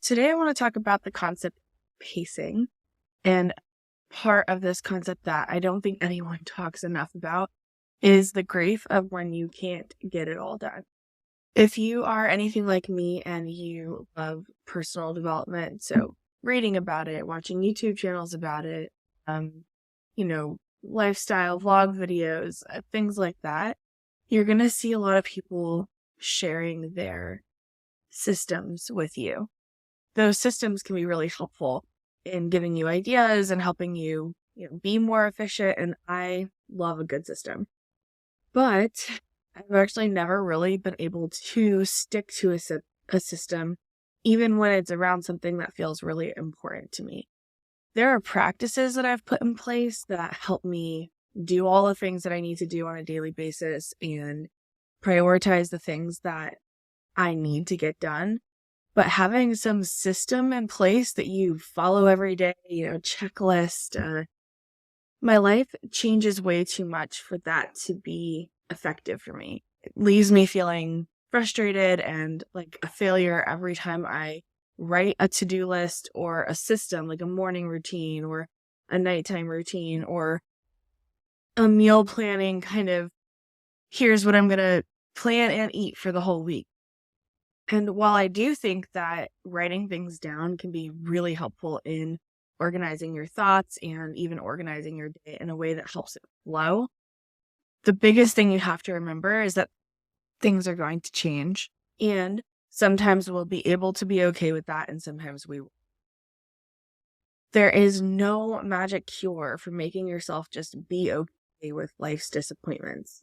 Today, I want to talk about the concept of pacing. And part of this concept that I don't think anyone talks enough about is the grief of when you can't get it all done. If you are anything like me and you love personal development, so reading about it, watching YouTube channels about it, um, lifestyle vlog videos, things like that, you're going to see a lot of people sharing their systems with you. Those systems can be really helpful in giving you ideas and helping you, be more efficient. And I love a good system. But I've actually never really been able to stick to a system, even when it's around something that feels really important to me. There are practices that I've put in place that help me do all the things that I need to do on a daily basis and prioritize the things that I need to get done. But having some system in place that you follow every day, checklist, my life changes way too much for that to be effective for me. It leaves me feeling frustrated and like a failure every time I write a to-do list or a system, like a morning routine or a nighttime routine or a meal planning kind of, here's what I'm going to plan and eat for the whole week. And while I do think that writing things down can be really helpful in organizing your thoughts and even organizing your day in a way that helps it flow, the biggest thing you have to remember is that things are going to change. And sometimes we'll be able to be okay with that, and sometimes we won't. There is no magic cure for making yourself just be okay with life's disappointments.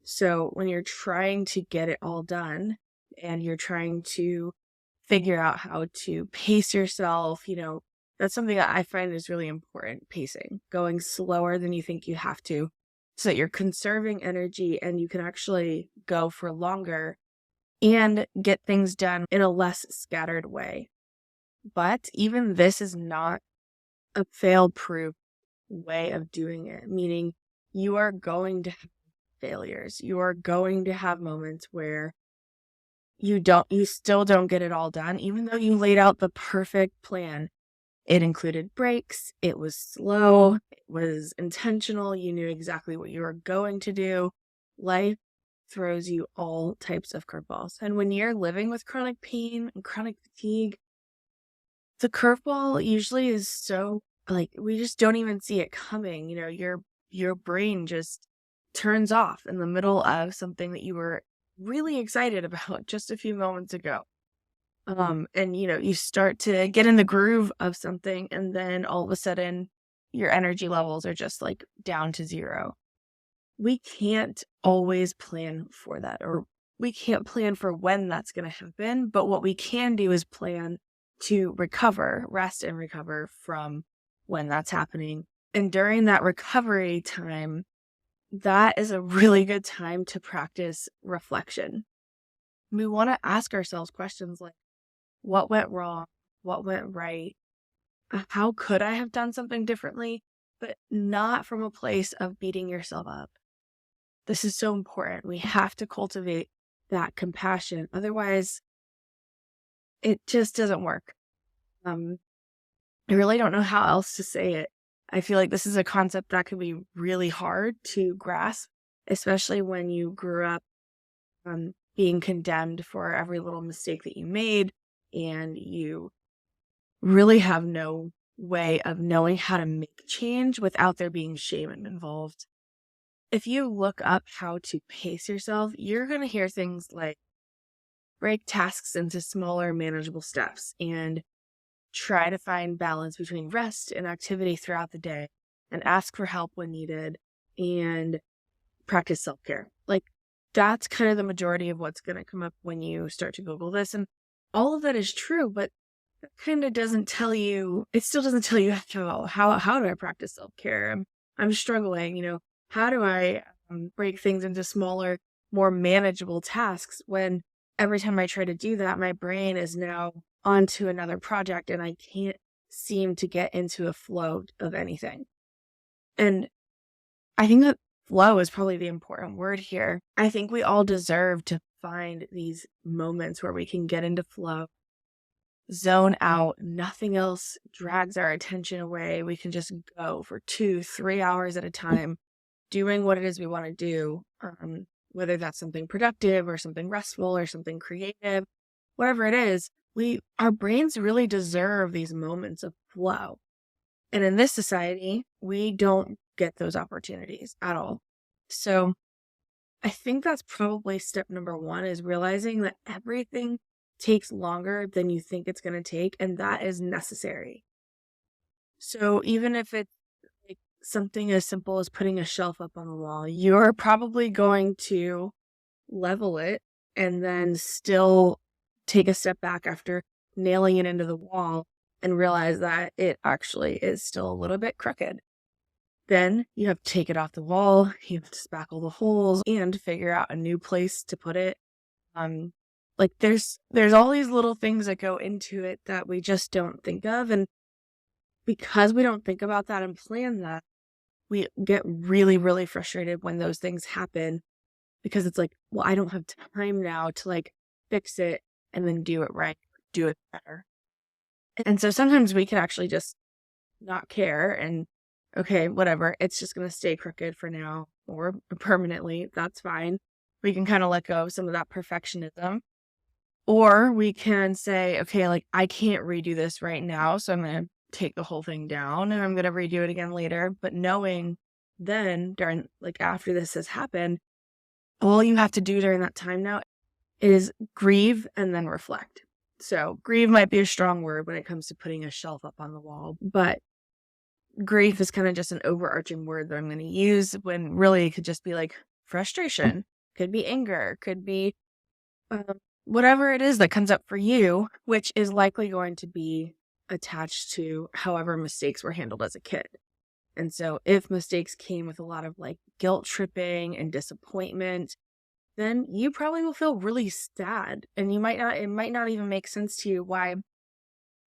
So when you're trying to get it all done, and you're trying to figure out how to pace yourself, that's something that I find is really important, pacing, going slower than you think you have to so that you're conserving energy and you can actually go for longer and get things done in a less scattered way. But even this is not a fail-proof way of doing it, meaning you are going to have failures. You are going to have moments where you still don't get it all done, even though you laid out the perfect plan. It included breaks. It was slow. It was intentional. You knew exactly what you were going to do. Life throws you all types of curveballs. And when you're living with chronic pain and chronic fatigue, the curveball usually is so we just don't even see it coming. Your brain just turns off in the middle of something that you were really excited about just a few moments ago. And you start to get in the groove of something, and then all of a sudden your energy levels are just down to zero. We can't always plan for that, or we can't plan for when that's going to happen. But what we can do is plan to rest and recover from when that's happening. And during that recovery time, that is a really good time to practice reflection. We want to ask ourselves questions like, what went wrong? What went right? How could I have done something differently? But not from a place of beating yourself up. This is so important. We have to cultivate that compassion. Otherwise, it just doesn't work. I really don't know how else to say it. I feel like this is a concept that can be really hard to grasp, especially when you grew up being condemned for every little mistake that you made, and you really have no way of knowing how to make change without there being shame involved. If you look up how to pace yourself, you're going to hear things like break tasks into smaller, manageable steps and try to find balance between rest and activity throughout the day, and ask for help when needed, and practice self-care. That's kind of the majority of what's going to come up when you start to Google this. And all of that is true, but it kind of doesn't tell you, it still doesn't tell you how do I practice self-care? I'm struggling, how do I break things into smaller, more manageable tasks when every time I try to do that, my brain is now onto another project and I can't seem to get into a flow of anything. And I think that flow is probably the important word here. I think we all deserve to find these moments where we can get into flow, zone out. Nothing else drags our attention away. We can just go for 2-3 hours at a time doing what it is we want to do, whether that's something productive or something restful or something creative, whatever it is. Our brains really deserve these moments of flow. And in this society, we don't get those opportunities at all. So I think that's probably step number one, is realizing that everything takes longer than you think it's going to take, and that is necessary. So even if it's like something as simple as putting a shelf up on the wall, you're probably going to level it and then still take a step back after nailing it into the wall and realize that it actually is still a little bit crooked. Then you have to take it off the wall, you have to spackle the holes and figure out a new place to put it. Like there's all these little things that go into it that we just don't think of. And because we don't think about that and plan that, we get really, really frustrated when those things happen, because it's like, well, I don't have time now to like fix it and then do it right, do it better. And so sometimes we can actually just not care and, okay, whatever, it's just going to stay crooked for now or permanently. That's fine. We can kind of let go of some of that perfectionism. Or we can say, okay, like I can't redo this right now, so I'm going to take the whole thing down and I'm going to redo it again later. But knowing then after this has happened, all you have to do during that time now is grieve and then reflect. So grieve might be a strong word when it comes to putting a shelf up on the wall, but grief is kind of just an overarching word that I'm going to use, when really it could just be like frustration, could be anger, could be whatever it is that comes up for you, which is likely going to be attached to however mistakes were handled as a kid. And so if mistakes came with a lot of like guilt tripping and disappointment, then you probably will feel really sad. And it might not even make sense to you why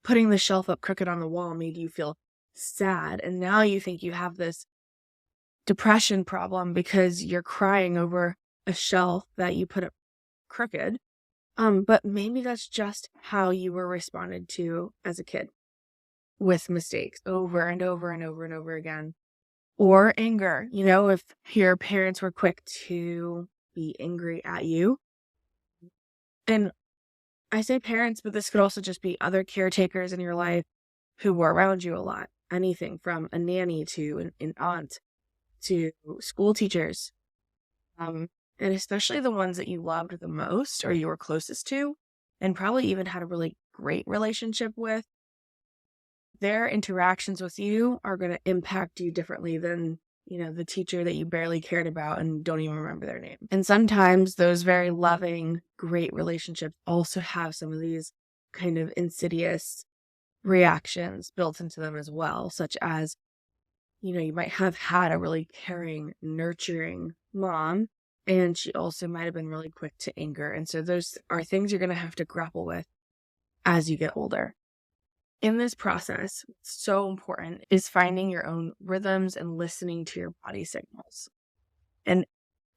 putting the shelf up crooked on the wall made you feel sad. And now you think you have this depression problem because you're crying over a shelf that you put up crooked. But maybe that's just how you were responded to as a kid, with mistakes over and over and over and over again. Or anger, if your parents were quick to be angry at you. And I say parents, but this could also just be other caretakers in your life who were around you a lot. Anything from a nanny to an aunt to school teachers. And especially the ones that you loved the most or you were closest to, and probably even had a really great relationship with. Their interactions with you are going to impact you differently than, the teacher that you barely cared about and don't even remember their name. And sometimes those very loving, great relationships also have some of these kind of insidious reactions built into them as well, such as, you might have had a really caring, nurturing mom, and she also might have been really quick to anger. And so those are things you're going to have to grapple with as you get older. In this process, what's so important is finding your own rhythms and listening to your body signals. And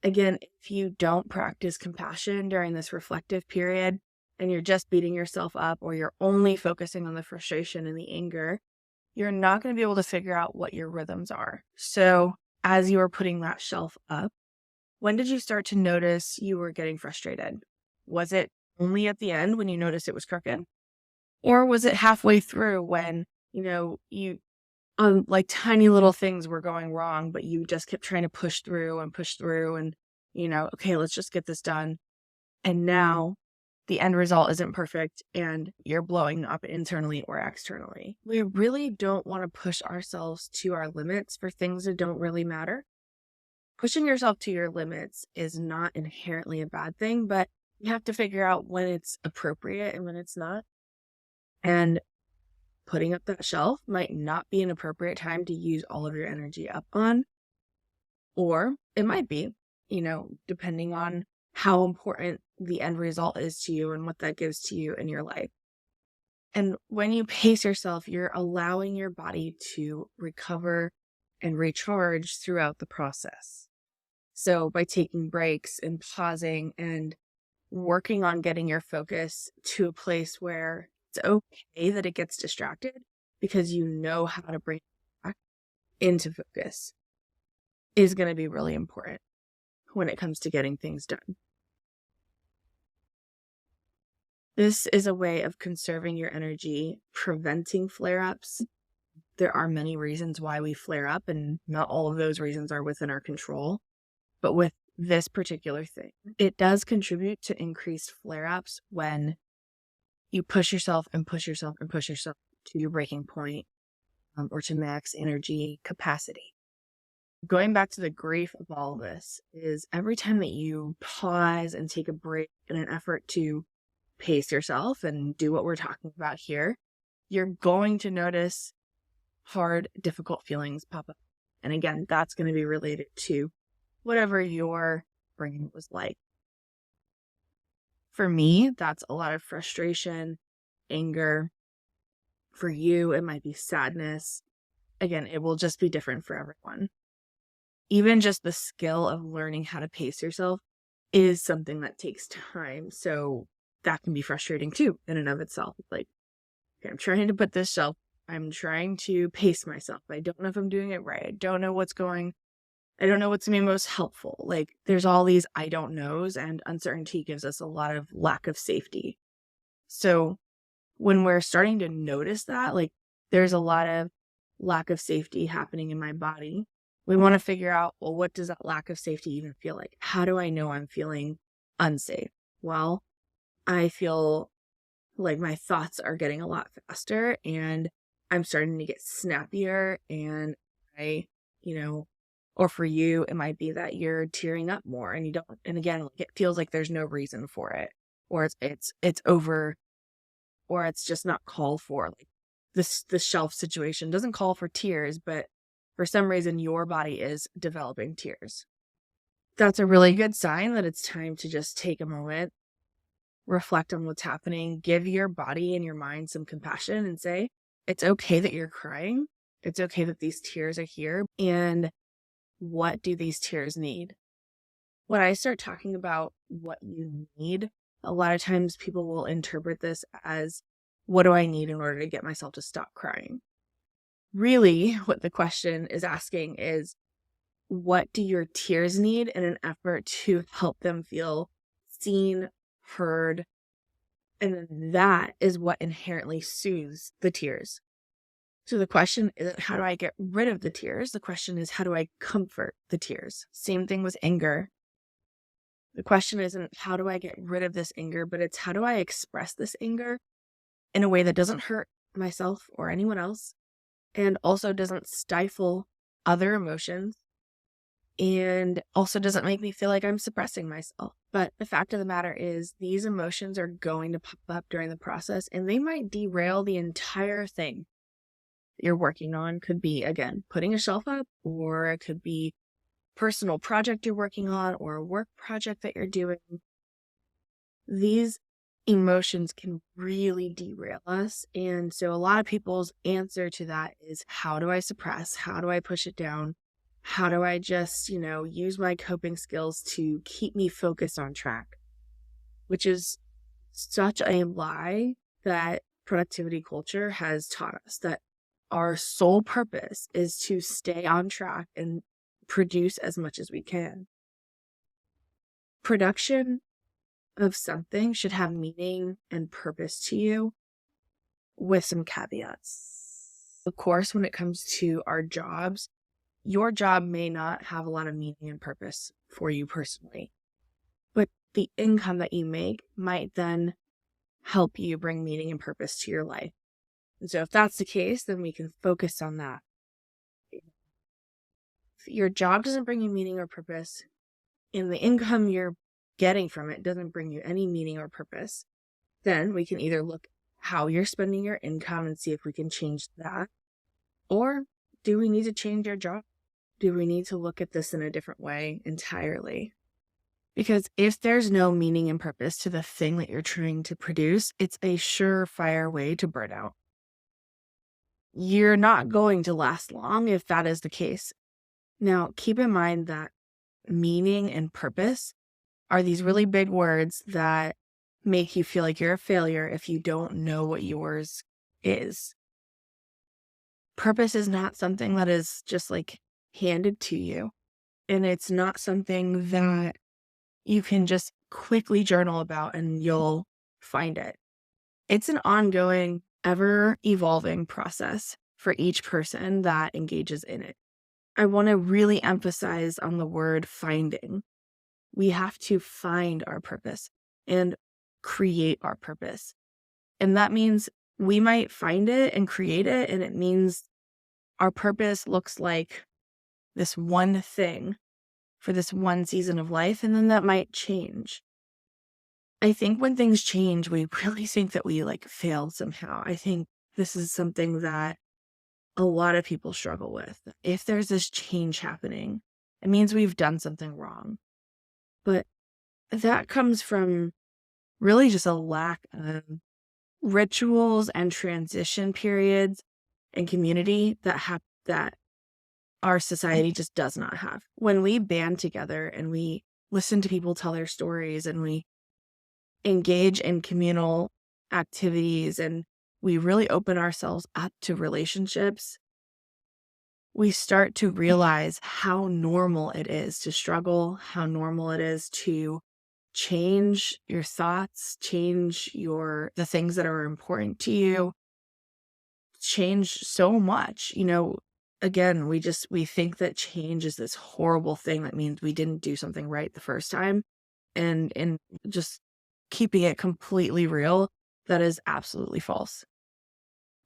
again, if you don't practice compassion during this reflective period and you're just beating yourself up, or you're only focusing on the frustration and the anger, you're not going to be able to figure out what your rhythms are. So as you were putting that shelf up, when did you start to notice you were getting frustrated? Was it only at the end when you noticed it was crooked? Or was it halfway through when, you like tiny little things were going wrong, but you just kept trying to push through and, okay, let's just get this done. And now the end result isn't perfect and you're blowing up internally or externally. We really don't want to push ourselves to our limits for things that don't really matter. Pushing yourself to your limits is not inherently a bad thing, but you have to figure out when it's appropriate and when it's not. And putting up that shelf might not be an appropriate time to use all of your energy up on. Or it might be, depending on how important the end result is to you and what that gives to you in your life. And when you pace yourself, you're allowing your body to recover and recharge throughout the process. So by taking breaks and pausing and working on getting your focus to a place where It's okay that it gets distracted because you know how to bring it back into focus is going to be really important when it comes to getting things done. This is a way of conserving your energy, preventing flare-ups. There are many reasons why we flare up, and not all of those reasons are within our control. But with this particular thing, it does contribute to increased flare-ups when you push yourself and push yourself and push yourself to your breaking point, or to max energy capacity. Going back to the grief of all of this is every time that you pause and take a break in an effort to pace yourself and do what we're talking about here, you're going to notice hard, difficult feelings pop up. And again, that's going to be related to whatever your brain was like. For me, that's a lot of frustration, anger. For you, it might be sadness. Again, it will just be different for everyone. Even just the skill of learning how to pace yourself is something that takes time. So that can be frustrating too in and of itself. Like, okay, I'm trying to put this shelf. I'm trying to pace myself. I don't know if I'm doing it right. I don't know what's going to be most helpful. Like, there's all these I don't knows, and uncertainty gives us a lot of lack of safety. So when we're starting to notice that, like, there's a lot of lack of safety happening in my body, we want to figure out, well, what does that lack of safety even feel like? How do I know I'm feeling unsafe? Well, I feel like my thoughts are getting a lot faster and I'm starting to get snappier, and or for you, it might be that you're tearing up more and you don't, and again, like, it feels like there's no reason for it, or it's over, or it's just not called for. Like, the shelf situation doesn't call for tears, but for some reason your body is developing tears. That's a really good sign that it's time to just take a moment, reflect on what's happening, give your body and your mind some compassion and say, it's okay that you're crying. It's okay that these tears are here. And what do these tears need? When I start talking about what you need, a lot of times people will interpret this as, what do I need in order to get myself to stop crying? Really, what the question is asking is, what do your tears need in an effort to help them feel seen, heard? And then that is what inherently soothes the tears. So the question isn't, how do I get rid of the tears? The question is, how do I comfort the tears? Same thing with anger. The question isn't, how do I get rid of this anger? But it's, how do I express this anger in a way that doesn't hurt myself or anyone else, and also doesn't stifle other emotions, and also doesn't make me feel like I'm suppressing myself. But the fact of the matter is, these emotions are going to pop up during the process, and they might derail the entire thing that you're working on. Could be, again, putting a shelf up, or it could be a personal project you're working on, or a work project that you're doing. These emotions can really derail us. And so a lot of people's answer to that is, how do I suppress? How do I push it down? How do I just, use my coping skills to keep me focused on track? Which is such a lie that productivity culture has taught us, that our sole purpose is to stay on track and produce as much as we can. Production of something should have meaning and purpose to you, with some caveats. Of course, when it comes to our jobs, your job may not have a lot of meaning and purpose for you personally, but the income that you make might then help you bring meaning and purpose to your life. And so if that's the case, then we can focus on that. If your job doesn't bring you meaning or purpose, and the income you're getting from it doesn't bring you any meaning or purpose, then we can either look how you're spending your income and see if we can change that, or do we need to change your job? Do we need to look at this in a different way entirely? Because if there's no meaning and purpose to the thing that you're trying to produce, it's a surefire way to burn out. You're not going to last long if that is the case. Now, keep in mind that meaning and purpose are these really big words that make you feel like you're a failure if you don't know what yours is. Purpose is not something that is just like handed to you. And it's not something that you can just quickly journal about and you'll find it. It's an ongoing, ever evolving process for each person that engages in it. I want to really emphasize on the word finding. We have to find our purpose and create our purpose. And that means we might find it and create it, and it means our purpose looks like this one thing for this one season of life, and then that might change. I think when things change, we really think that we like failed somehow. I think this is something that a lot of people struggle with. If there's this change happening, it means we've done something wrong. But that comes from really just a lack of rituals and transition periods and community that our society just does not have. When we band together and we listen to people tell their stories and we engage in communal activities and we really open ourselves up to relationships, we start to realize how normal it is to struggle, how normal it is to change your thoughts, change the things that are important to you, change so much. Again, we think that change is this horrible thing that means we didn't do something right the first time. And just keeping it completely real, that is absolutely false.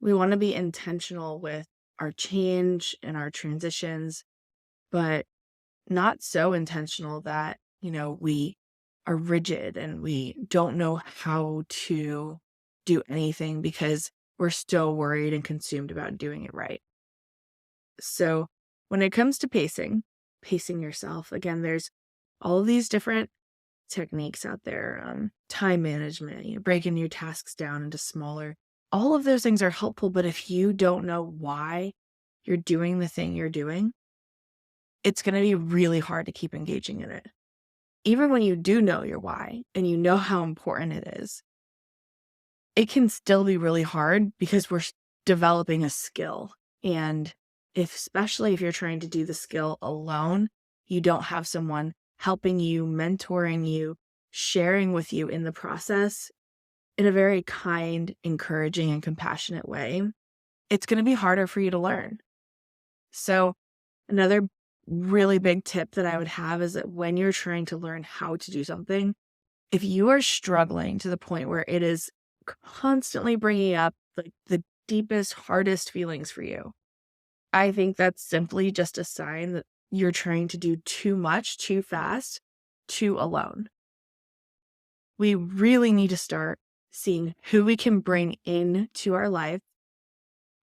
We want to be intentional with our change and our transitions, but not so intentional that, we are rigid and we don't know how to do anything because we're still worried and consumed about doing it right. So when it comes to pacing yourself, again, there's all of these different techniques out there, time management, breaking your tasks down into smaller. All of those things are helpful, but if you don't know why you're doing the thing you're doing, it's going to be really hard to keep engaging in it. Even when you do know your why and you know how important it is, it can still be really hard because we're developing a skill. And especially if you're trying to do the skill alone, you don't have someone helping you, mentoring you, sharing with you in the process in a very kind, encouraging, and compassionate way, it's going to be harder for you to learn. So another really big tip that I would have is that when you're trying to learn how to do something, if you are struggling to the point where it is constantly bringing up like the deepest, hardest feelings for you, I think that's simply just a sign that you're trying to do too much, too fast, too alone. We really need to start seeing who we can bring into our life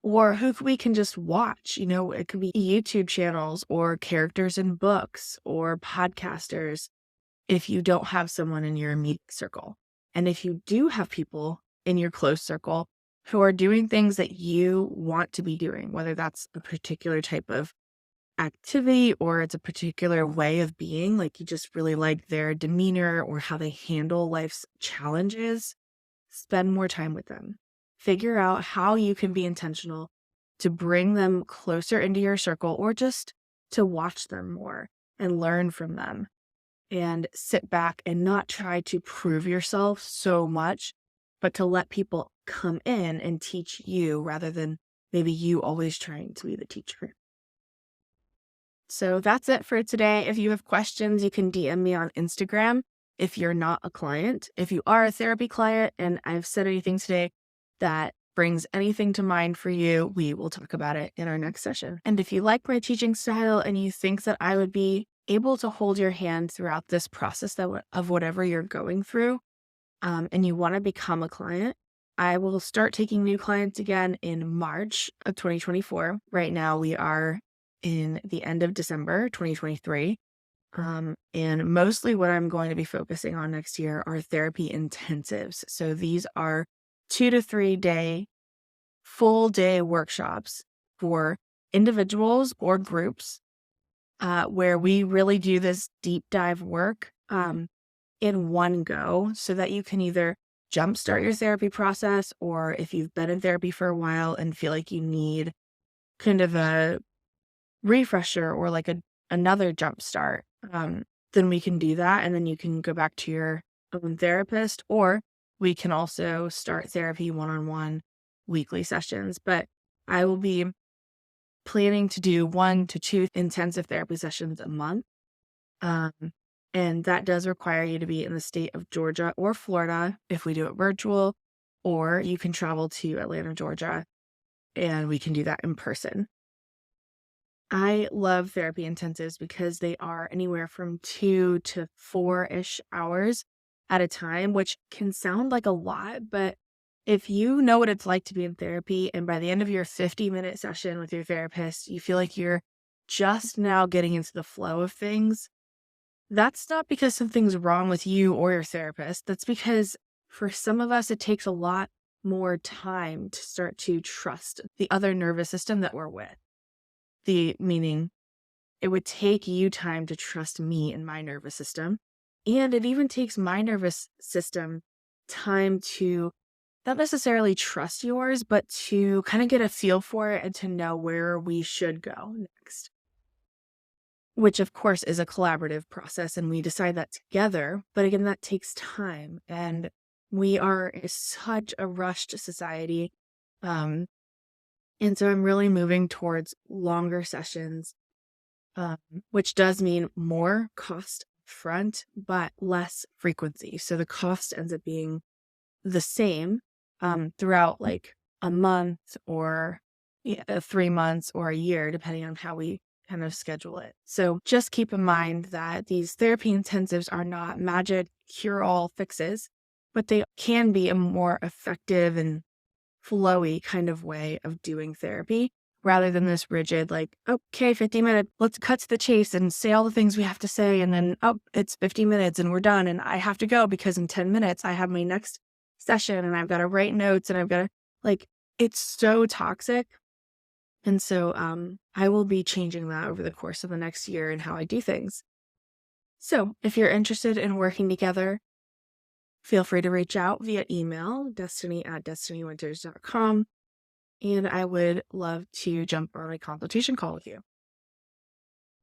or who we can just watch. It could be YouTube channels or characters in books or podcasters if you don't have someone in your immediate circle. And if you do have people in your close circle who are doing things that you want to be doing, whether that's a particular type of activity or it's a particular way of being, like you just really like their demeanor or how they handle life's challenges, spend more time with them. Figure out how you can be intentional to bring them closer into your circle or just to watch them more and learn from them and sit back and not try to prove yourself so much, but to let people come in and teach you rather than maybe you always trying to be the teacher. So that's it for today. If you have questions, you can DM me on Instagram if you're not a client. If you are a therapy client and I've said anything today that brings anything to mind for you, we will talk about it in our next session. And if you like my teaching style and you think that I would be able to hold your hand throughout this process of whatever you're going through, and you want to become a client, I will start taking new clients again in March of 2024. Right now we are in the end of December 2023. And mostly what I'm going to be focusing on next year are therapy intensives. So these are 2 to 3 day, full day workshops for individuals or groups where we really do this deep dive work in one go so that you can either jumpstart your therapy process, or if you've been in therapy for a while and feel like you need kind of a refresher or like another jumpstart, then we can do that. And then you can go back to your own therapist, or we can also start therapy one-on-one weekly sessions. But I will be planning to do 1 to 2 intensive therapy sessions a month. Um, and that does require you to be in the state of Georgia or Florida if we do it virtual, or you can travel to Atlanta, Georgia, and we can do that in person. I love therapy intensives because they are anywhere from 2 to 4-ish hours at a time, which can sound like a lot, but if you know what it's like to be in therapy and by the end of your 50-minute session with your therapist, you feel like you're just now getting into the flow of things, that's not because something's wrong with you or your therapist. That's because for some of us, it takes a lot more time to start to trust the other nervous system that we're with. Meaning it would take you time to trust me and my nervous system. And it even takes my nervous system time to not necessarily trust yours, but to kind of get a feel for it and to know where we should go next. Which, of course, is a collaborative process, and we decide that together. But again, that takes time. And we are such a rushed society. And so I'm really moving towards longer sessions, which does mean more cost front, but less frequency. So the cost ends up being the same throughout like a month or 3 months or a year, depending on how we kind of schedule it. So just keep in mind that these therapy intensives are not magic cure-all fixes, but they can be a more effective and flowy kind of way of doing therapy rather than this rigid, like, okay, 50 minutes, let's cut to the chase and say all the things we have to say. And then, it's 50 minutes and we're done. And I have to go because in 10 minutes I have my next session and I've got to write notes and I've got to, like, it's so toxic. And so I will be changing that over the course of the next year and how I do things. So if you're interested in working together, feel free to reach out via email, destiny@destinywinters.com. And I would love to jump on a consultation call with you.